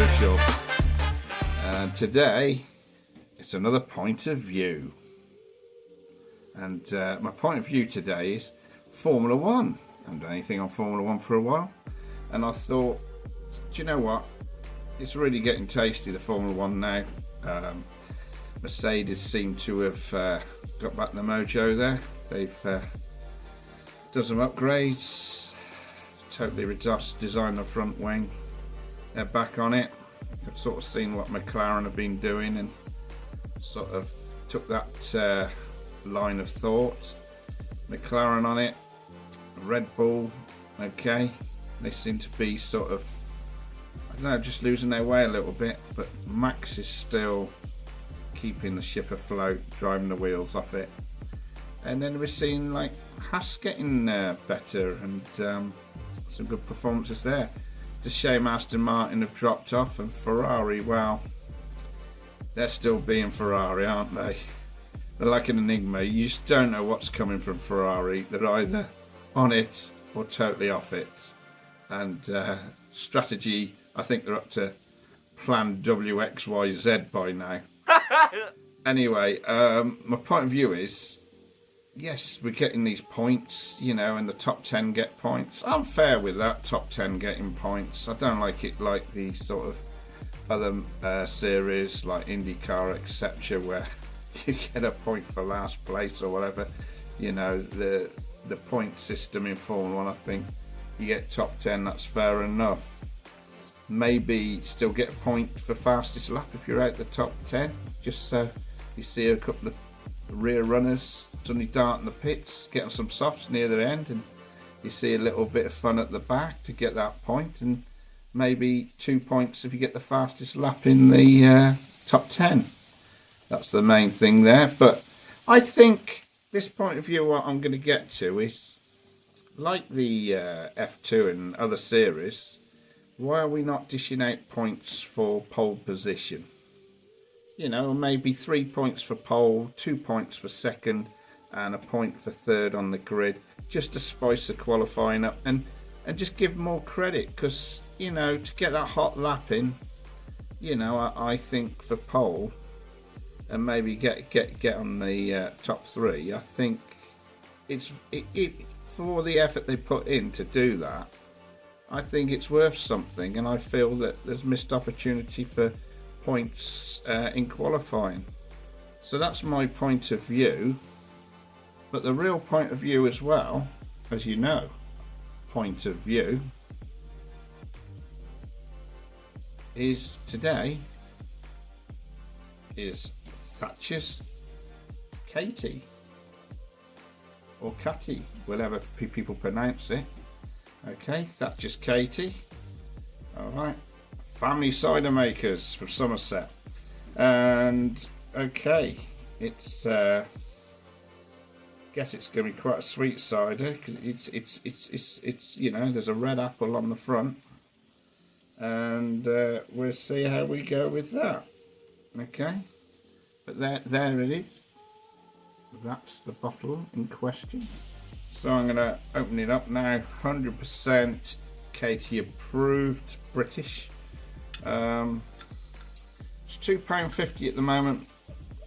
Cromptoversial, and today it's another point of view. And my point of view today is Formula One. I haven't done anything on Formula One for a while, and I thought, do you know what? It's really getting tasty, the Formula One now. Mercedes seem to have got back the mojo there. They've done some upgrades, totally designed the front wing. They're back on it. I've sort of seen what McLaren have been doing and sort of took that line of thought. McLaren on it, Red Bull, okay. They seem to be sort of, I don't know, just losing their way a little bit, but Max is still keeping the ship afloat, driving the wheels off it. And then we're seeing like Haas getting better and some good performances there. Just shame Aston Martin have dropped off, and Ferrari, well, they're still being Ferrari, aren't they? They're like an enigma. You just don't know what's coming from Ferrari. They're either on it or totally off it. And strategy, I think they're up to plan WXYZ by now. Anyway, my point of view is, yes, we're getting these points, you know, and the top 10 get points. I'm fair with that, top 10 getting points. I don't like it like the sort of other series like IndyCar, etc., where you get a point for last place or whatever. You know, the point system in Formula 1, I think you get top 10, that's fair enough. Maybe still get a point for fastest lap if you're out the top 10, just so you see a couple of rear runners suddenly darting the pits, getting some softs near the end, and you see a little bit of fun at the back to get that point, and maybe 2 points if you get the fastest lap in the top 10. That's the main thing there. But I think this point of view, what I'm going to get to is, like the F2 and other series, why are we not dishing out points for pole position? You know, maybe 3 points for pole, 2 points for second, and a point for third on the grid, just to spice the qualifying up and just give more credit, because, you know, to get that hot lap in, you know, I think for pole and maybe get on the top 3, I think it for the effort they put in to do that, I think it's worth something, and I feel that there's missed opportunity for points in qualifying. So that's my point of view. But the real point of view as well, as you know, point of view is today is Thatchers Katy, or Katy, whatever people pronounce it. Okay, Thatchers Katy. Alright, family cider makers from Somerset. And okay, it's guess it's going to be quite a sweet cider, because it's you know, there's a red apple on the front, and we'll see how we go with that. Okay, but there it is. That's the bottle in question. So I'm going to open it up now. 100% Katy approved, British. It's £2.50 at the moment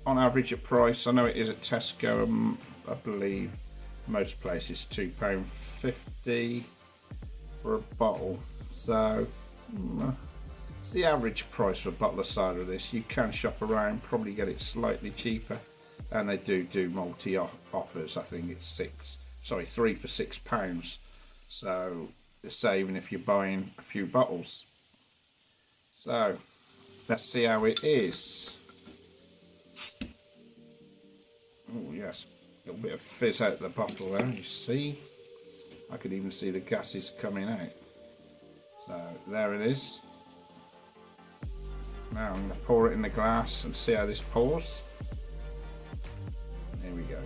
on average at price. I know it is at Tesco. I believe most places £2.50 for a bottle. So it's the average price for a bottle of cider of this. You can shop around, probably get it slightly cheaper, and they do multi offers. I think it's 3 for £6. So you're saving if you're buying a few bottles. So let's see how it is. Oh yes, a little bit of fizz out the bottle there, you see. I could even see the gases coming out. So there it is. Now I'm going to pour it in the glass and see how this pours. Here we go.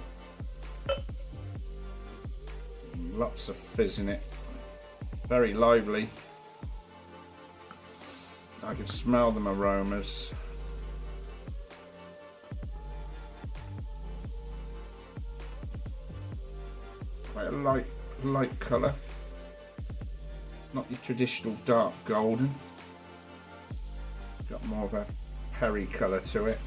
Lots of fizz in it. Very lively. I can smell them aromas. Quite a light colour. Not your traditional dark golden. got more of a perry colour to it.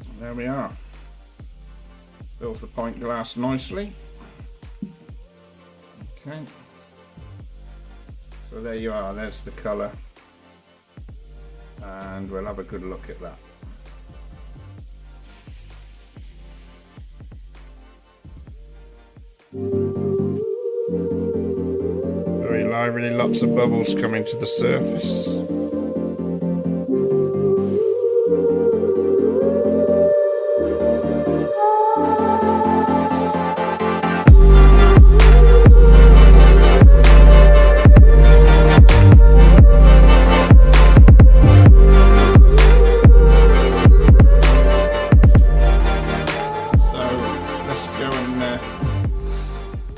And there we are. Fills the pint glass nicely. Okay. So there you are, there's the colour. And we'll have a good look at that. Very lively, lots of bubbles coming to the surface.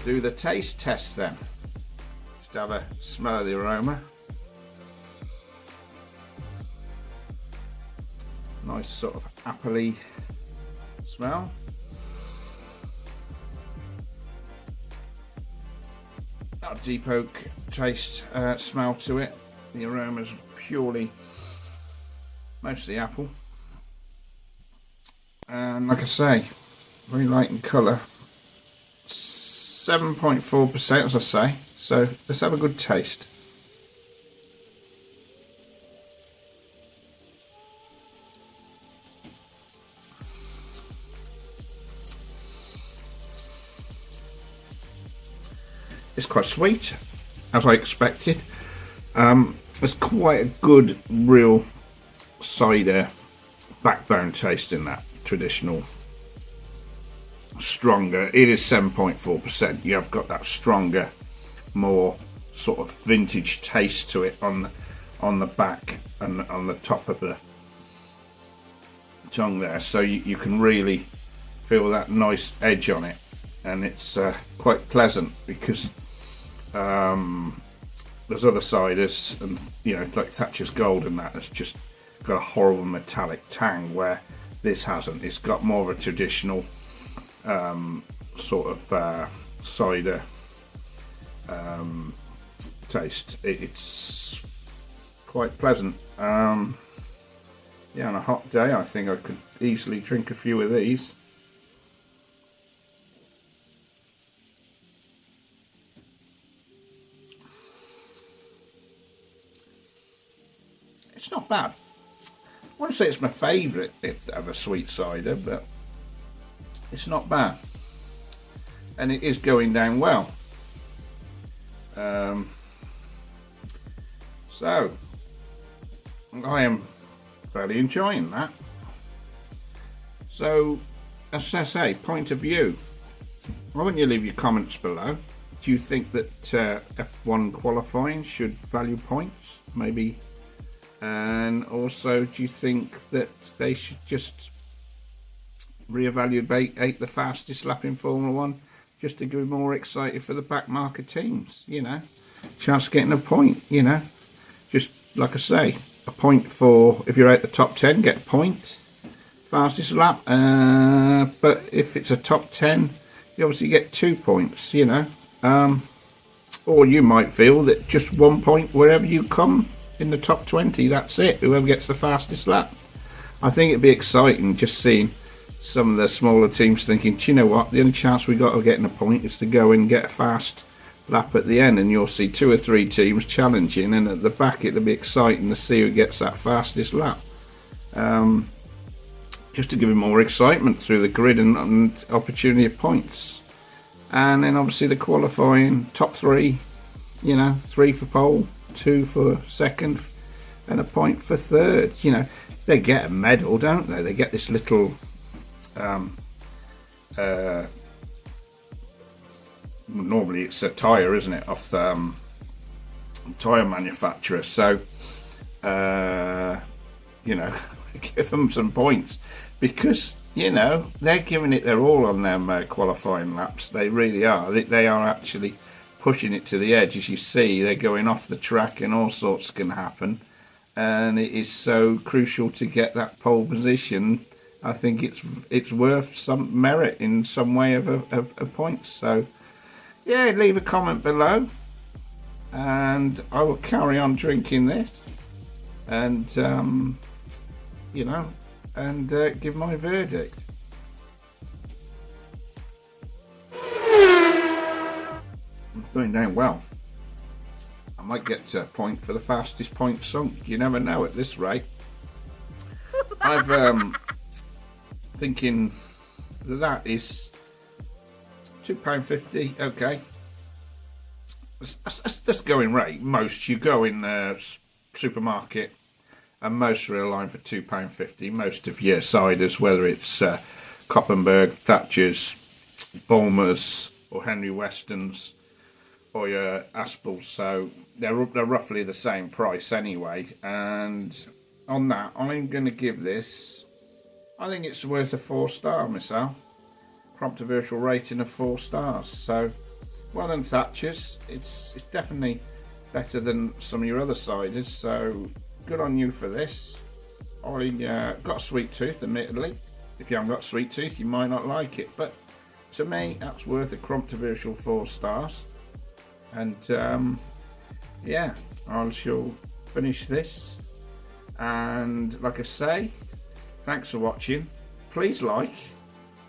Do the taste test then. Just have a smell of the aroma. Nice sort of appley smell. Got a deep oak taste smell to it. The aroma's purely mostly apple. And like I say, very light in colour. 7.4% as I say, so let's have a good taste. It's quite sweet, as I expected. There's quite a good real cider backbone taste in that traditional stronger. It is 7.4%. You have got that stronger, more sort of vintage taste to it on the back and on the top of the tongue there, so you can really feel that nice edge on it, and it's quite pleasant because there's other ciders, and you know, like Thatchers Gold and that's just got a horrible metallic tang, where this hasn't. It's got more of a traditional sort of cider taste. It's quite pleasant. Yeah, on a hot day I think I could easily drink a few of these. It's not bad. I wouldn't say it's my favourite of a sweet cider, but it's not bad, and it is going down well. So I am fairly enjoying that. So as I say, point of view, why don't you leave your comments below? Do you think that F1 qualifying should value points, maybe? And also, do you think that they should just reevaluate the fastest lap in Formula 1 just to get more excited for the back marker teams, you know? Chance of getting a point, you know? Just like I say, a point for, if you're out the top 10, get a point. Fastest lap. But if it's a top 10, you obviously get 2 points, you know? Or you might feel that just 1 point wherever you come in the top 20, that's it. Whoever gets the fastest lap. I think it'd be exciting just seeing some of the smaller teams thinking, do you know what, the only chance we got of getting a point is to go and get a fast lap at the end, and you'll see 2 or 3 teams challenging, and at the back it'll be exciting to see who gets that fastest lap, just to give him more excitement through the grid and opportunity of points. And then obviously the qualifying top 3, you know, 3 for pole, 2 for second, and a point for third. You know, they get a medal, don't they? They get this little normally it's a tyre, isn't it, off the tyre manufacturer, so you know, give them some points, because you know they're giving it their all on them qualifying laps. They really are. They are actually pushing it to the edge. As you see, they're going off the track and all sorts can happen, and it is so crucial to get that pole position. I think it's worth some merit in some way of points. So yeah, leave a comment below. and I will carry on drinking this, and you know, and give my verdict. It's going down well. I might get a point for the fastest point sunk. You never know at this rate. I've thinking that is £2.50. Okay, that's going rate. Most you go in the supermarket, and most are aligned for £2.50. Most of your ciders, whether it's Koppenberg, Thatchers, Bulmers, or Henry Westons, or your Aspels, so they're roughly the same price anyway. And on that, I'm going to give this, I think it's worth a 4-star myself. Cromptoversial rating of 4 stars. So well done, Thatchers. It's definitely better than some of your other ciders, so good on you for this. I got a sweet tooth, admittedly. If you haven't got a sweet tooth, you might not like it, but to me that's worth a Cromptoversial 4 stars. And yeah, I shall finish this, and like I say, thanks for watching. Please like,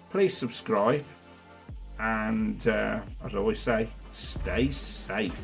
please subscribe, and as I always say, stay safe.